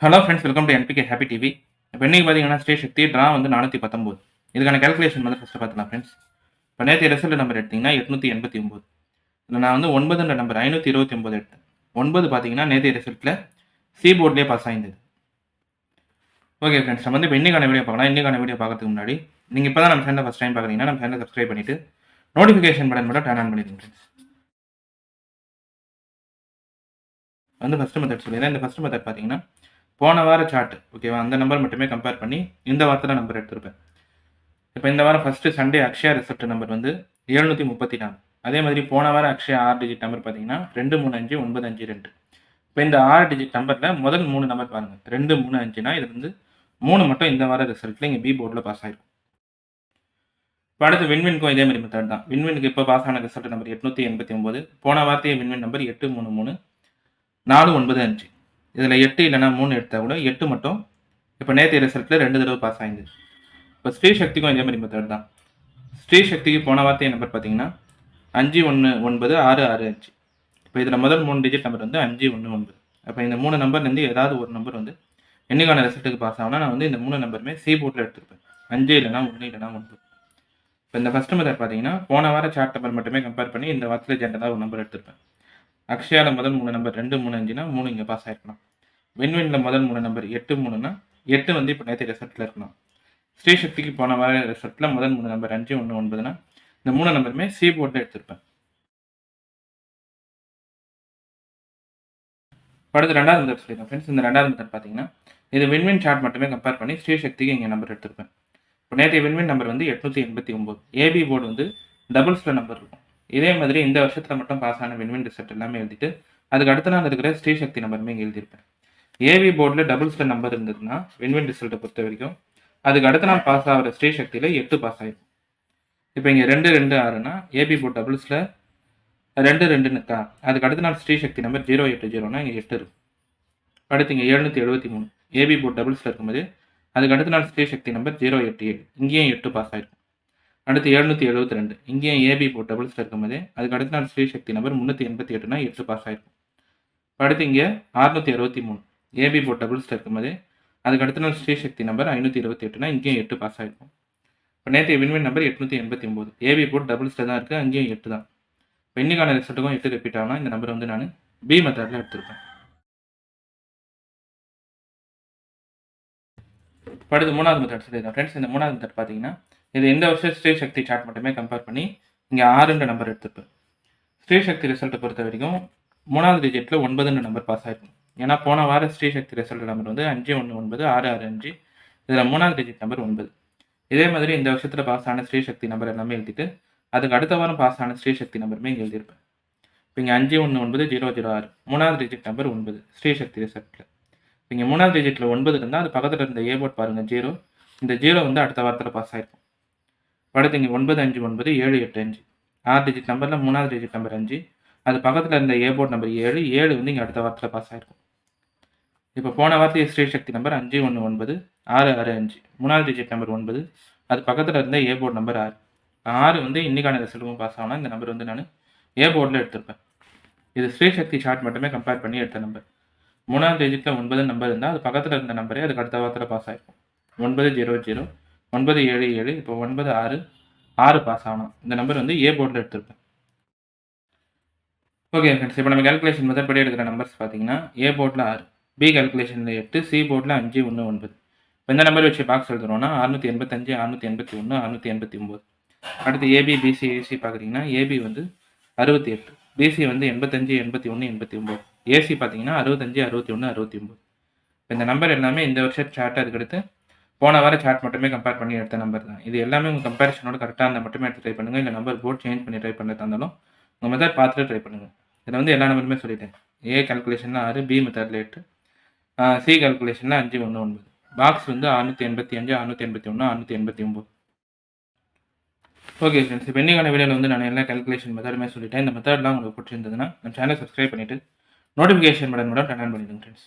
Hello friends, welcome to NPK happy TV. இப்போ இன்றைக்கி பார்த்தீங்கன்னா ஸ்ரீ சக்தி ட்ரா வந்து 419. இதுக்கான கேல்குலேஷன் வந்து ஃபஸ்ட்டு பார்த்துக்கலாம் ஃப்ரெண்ட்ஸ். இப்போ நேற்று ரிசல்ட் நம்பர் எடுத்திங்கன்னா 889. இதில் நான் வந்து 9 நம்பர் 529 எடுத்தேன். 9 பார்த்தீங்கன்னா நேற்று ரிசல்ட்டில் சி போர்ட்லேயே பாஸ் ஆகிருந்தது. ஓகே ஃப்ரெண்ட்ஸ், நம்ம வந்து இப்போ இன்றைக்கான வீடியோ பார்க்கலாம். இன்றைக்கான வீடியோ பார்க்கறதுக்கு முன்னாடி நீங்கள் இப்போ தான் நம்ம சேனலை ஃபஸ்ட் டைம் பார்க்குறீங்கன்னா நம்ம சேனலை சப்ஸ்கிரைப் பண்ணிவிட்டு நோட்டிஃபிகேஷன் பட்டன் மட்டும் டர்ன் ஆன் பண்ணிடுங்க ஃப்ரெண்ட்ஸ். வந்து ஃபஸ்ட்டு மெத்தட் சொல்லிடுறேன். இந்த ஃபஸ்ட்டு மெத்தட் பார்த்தீங்கன்னா போன வார சார்ட் ஓகேவா, அந்த நம்பர் மட்டுமே கம்பேர் பண்ணி இந்த வாரத்தில் நம்பர் எடுத்திருப்பேன். இப்போ இந்த வாரம் first Sunday Akshaya result number வந்து 734. அதே மாதிரி போன வாரம் அக்ஷயா 6 டிஜிட் நம்பர் பார்த்தீங்கன்னா 235952. இப்போ இந்த 6 டிஜிட் நம்பரில் முதல் 3 நம்பர் பாருங்கள், 235னா இது வந்து 3 மட்டும் இந்த வார ரிசல்ட்டில் இங்கே பி போர்டில் பாஸ் ஆகிருக்கும். இப்போ அடுத்து வின்வின்க்கும் இதே மாதிரி மெத்தட் தான். வின்வினுக்கு இப்போ பாஸ் ஆன ரிசல்ட் நம்பர் 889. போன வாரத்தையே வின்வின் நம்பர் 833495. இதில் 8 இல்லைனா 3 எடுத்தால் கூட 8 மட்டும் இப்போ நேற்று ரிசல்ட்டில் 2 தடவை பாஸ் ஆகிருந்தது. இப்போ ஸ்ரீ சக்திக்கும் இதே மாதிரி மெத்தட் தான். ஸ்ரீ சக்திக்கு போன வார்த்தை நம்பர் பார்த்தீங்கன்னா 519665. இப்போ இதில் முதல் 3 டிஜிட் நம்பர் வந்து 519. அப்போ இந்த 3 நம்பர்லேருந்து ஏதாவது ஒரு நம்பர் வந்து என்னைக்கான ரிசல்ட்டுக்கு பாஸ் ஆகும்னா நான் வந்து இந்த 3 நம்பருமே சி போர்ட்டில் எடுத்துருப்பேன். 5 இல்லைனா 1 இல்லைனா 9. இப்போ இந்த ஃபஸ்ட்டு மெத்தட் பார்த்தீங்கன்னா போன வாரம் சார்ட் நம்பர் மட்டுமே கம்பேர் பண்ணி இந்த வாரத்தில் ஜென்ரலாக ஒரு நம்பர் எடுத்திருப்பேன். அக்ஷயாவில் முதல் 3 நம்பர் 235னா 3 இங்கே பாஸ் ஆகிருக்கலாம். வின்வினில் முதல் 3 நம்பர் 83னா 8 வந்து இப்போ நேற்று ரிசல்ட்டில் இருக்கலாம். ஸ்ரீ சக்திக்கு போன வார ரிசல்ட்டில் முதல் 3 நம்பர் 519னா இந்த 3 நம்பருமே சி போர்ட்டில் எடுத்திருப்பேன். அடுத்து ரெண்டாவது மெத்தட் சொல்லிடுறேன் ஃப்ரெண்ட்ஸ். இந்த ரெண்டாவது மெத்தட் பார்த்தீங்கன்னா இது வின்வின் சார்ட் மட்டுமே கம்பேர் பண்ணி ஸ்ரீ சக்திக்கு இங்கே நம்பர் எடுத்திருப்பேன். இப்போ நேற்று வின்வின் நம்பர் வந்து 889. ஏபி போர்டு வந்து டபுள்ஸில் நம்பர் இருக்கும். இதே மாதிரி இந்த வருஷத்தில் மட்டும் பாஸ் ஆன வின்வின் ரிசல்ட் எல்லாமே எழுதிட்டு அதுக்கு அடுத்த நாள் இருக்கிற ஸ்ரீ சக்தி நம்பருமே இங்கே எழுதியிருப்பேன். ஏபி போர்டில் டபுள்ஸில் நம்பர் இருந்ததுன்னா வின்வின் ரிசல்ட்டை பொறுத்த வரைக்கும் அதுக்கு அடுத்த நாள் பாஸ் ஆகிற ஸ்ரீ சக்தியில் 8 பாஸ் ஆகிடும். இப்போ இங்கே 226னா ஏபி போர்ட் டபுள்ஸில் 22 இருக்கா, அதுக்கு அடுத்த நாள் ஸ்ரீ சக்தி நம்பர் 080னா இங்கே 8 இருக்கும். அடுத்து இங்கே 773 ஏபி போர்ட் டபுள்ஸில் இருக்கும்போது அதுக்கு அடுத்த நாள் ஸ்ரீ சக்தி நம்பர் 087, இங்கேயும் 8 பாஸ் ஆகிருக்கும். அடுத்து 772 இங்கேயும் ஏபி போர்ட் டபுள்ஸில் இருக்கும்போது அதுக்கு அடுத்த நாள் ஸ்ரீ சக்தி நம்பர் 388னா 8 பாஸ் ஆகிருக்கும். அடுத்து இங்கே 663 ஏபி போர்ட் டபுள்ஸில் இருக்கும்போது அதுக்கு அடுத்த நாள் ஸ்ரீ சக்தி நம்பர் 528னா இங்கேயும் 8 பாஸ் ஆகிருக்கும். இப்போ நேற்று வின்வின் நம்பர் 889 ஏபி போர்ட் டபுள்ஸில் தான் இருக்குது, அங்கேயும் 8 தான். இப்போ இன்னைக்கான ரிசல்ட்டுக்கும் 8 ரிப்பீட் ஆகலாம். இந்த நம்பர் வந்து நான் பி மெத்தடில் எடுத்திருப்பேன். அடுத்து மூணாவது மெத்தட் சொல்லியிருக்கேன் ஃப்ரெண்ட்ஸ். இந்த மூணாவது மெத்தட் பார்த்தீங்கன்னா இது இந்த வருஷம் ஸ்ரீ சக்தி சார்ட் மட்டுமே கம்பேர் பண்ணி இங்கே 6 நம்பர் எடுத்திருப்பேன். ஸ்ரீ சக்தி ரிசல்ட்டை பொறுத்த வரைக்கும் 3வது டிஜிட்டில் 9 நம்பர் பாஸ் ஆகிருக்கும். ஏன்னா போன வாரம் ஸ்ரீ சக்தி ரிசல்ட் நம்பர் வந்து 519665. இதில் 3வது டிஜிட் நம்பர் 9. இதே மாதிரி இந்த வருஷத்தில் பாஸ் ஆன ஸ்ரீ சக்தி நம்பர் எல்லாமே எழுதிட்டு அதுக்கு அடுத்த வாரம் பாஸ் ஆன ஸ்ரீ சக்தி நம்பருமே இங்கே எழுதியிருப்பேன். இப்போ இங்கே 519006 3வது டிஜிட் நம்பர் 9 ஸ்ரீ சக்தி ரிசல்ட்டில். இங்கே 3வது டிஜிட்டில் 9 இருந்தால் அது பக்கத்தில் இருந்த ஏ போர்ட் பாருங்கள் 0. இந்த 0 வந்து அடுத்த வாரத்தில் பாஸ் ஆகிருக்கும். அடுத்து இங்கே 959 785 6 டிஜிட் நம்பரில் 3வது டிஜிட் நம்பர் 5, அது பக்கத்தில் இருந்த ஏ போர்ட் நம்பர் 7 வந்து இங்கே அடுத்த வாரத்தில் பாஸ் ஆகிருக்கும். இப்போ போன வாரத்தில் ஸ்ரீ சக்தி நம்பர் 519665 3வது டிஜிட் நம்பர் 9, அது பக்கத்தில் இருந்த ஏ போர்ட் நம்பர் 6 வந்து இன்னைக்கான ரிசல்ட்டும் பாஸ் ஆகலாம். இந்த நம்பர் வந்து நான் ஏ போர்டில் எடுத்திருப்பேன். இது ஸ்ரீ சக்தி சார்ட் மட்டுமே கம்பேர் பண்ணி எடுத்த நம்பர். 3வது டிஜிட்டில் 9 நம்பர் இருந்தால் அது பக்கத்தில் இருந்த நம்பரே அதுக்கு அடுத்த வாரத்தில் பாஸ் ஆகிருக்கும். 900 977 இப்போ 96 பாஸ் ஆகணும். இந்த நம்பர் வந்து ஏ போர்டில் எடுத்திருப்பேன். ஓகே ஃப்ரெண்ட்ஸ், இப்போ நம்ம கேல்குலேஷன் மெத்தட் படி எடுக்கிற நம்பர்ஸ் பார்த்தீங்கன்னா ஏ போர்டில் 6, பி கேல்குலேஷனில் 8, சி போர்டில் 519. இப்போ இந்த நம்பர் வச்சு பாக்ஸ் எழுதுறோம்னா 685 681 689. அடுத்து ஏபி பிசி ஏசி பார்க்குறீங்கன்னா ஏபி வந்து 68, பிசி வந்து 85 81 89, ஏசி பார்த்தீங்கன்னா 65 61 69. இப்போ இந்த நம்பர் எல்லாமே இந்த வருஷம் சார்ட் அதுக்கடுத்து போன வாரம் சார்ட் மட்டுமே கம்பேர் பண்ணி எடுத்த நம்பர் தான். இது எல்லாமே உங்கள் கம்பேரிஷனோட கரெக்டாக இருந்தால் மட்டுமே எடுத்து ட்ரை பண்ணுங்கள். இல்லை நம்பர் போர்ட் சேஞ்ச் பண்ணி ட்ரை பண்ணுறதா இருந்தாலும் உங்கள் மெத்தட் பார்த்துட்டு ட்ரை பண்ணுங்கள். இதில் வந்து எல்லா நம்பருமே சொல்லிட்டேன். ஏ கேல்குலேஷனில் 6, பி மெத்தடில் 8, சி கேல்குலேஷனில் 519. பாக்ஸ் வந்து 685 681 689. ஓகே ஃப்ரெண்ட்ஸ், இப்போ இன்னைக்கான வீடியோவில் வந்து நான் எல்லா கேல்குலேஷன் மெத்தடுமே சொல்லிட்டேன். இந்த மெத்தட்லாம் உங்களுக்கு பிடிச்சிருந்ததுன்னா நம்ம சேனல் சப்ஸ்கிரைப் பண்ணிவிட்டு நோட்டிஃபிகேஷன் பட்டன் மட்டும் டர்ன் ஆன் பண்ணிடுங்க ஃப்ரெண்ட்ஸ்.